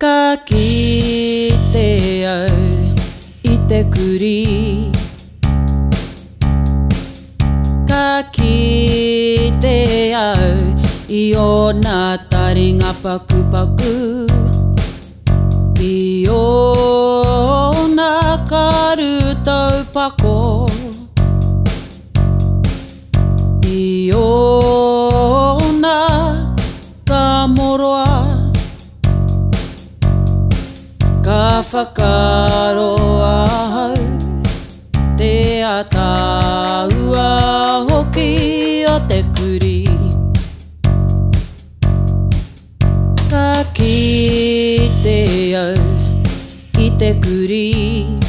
かきてあういてくりかきてあういよなたりがパクパクいよなかるたうパコいよなかもろあかファカロアてあたうあほきよてくりかきてやういてくり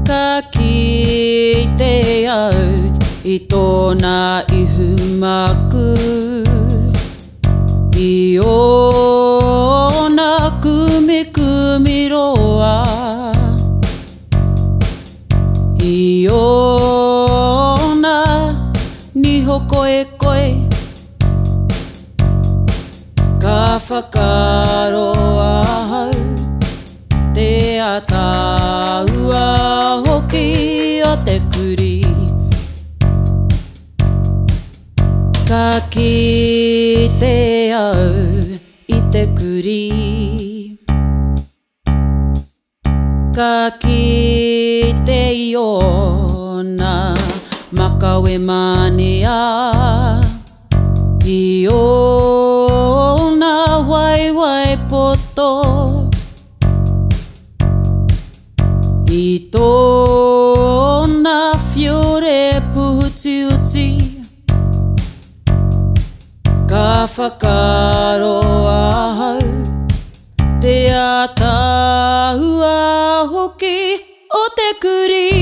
かきてやういとないふまくいよなくみくみろあいよなにほこえこえかファカロアてあたうあほきよてくりかきてやういてくりかきてよなまかウェマニアいよなワイワイポットいとなフィオレプチウチかファカロアてあたうあほきおてくり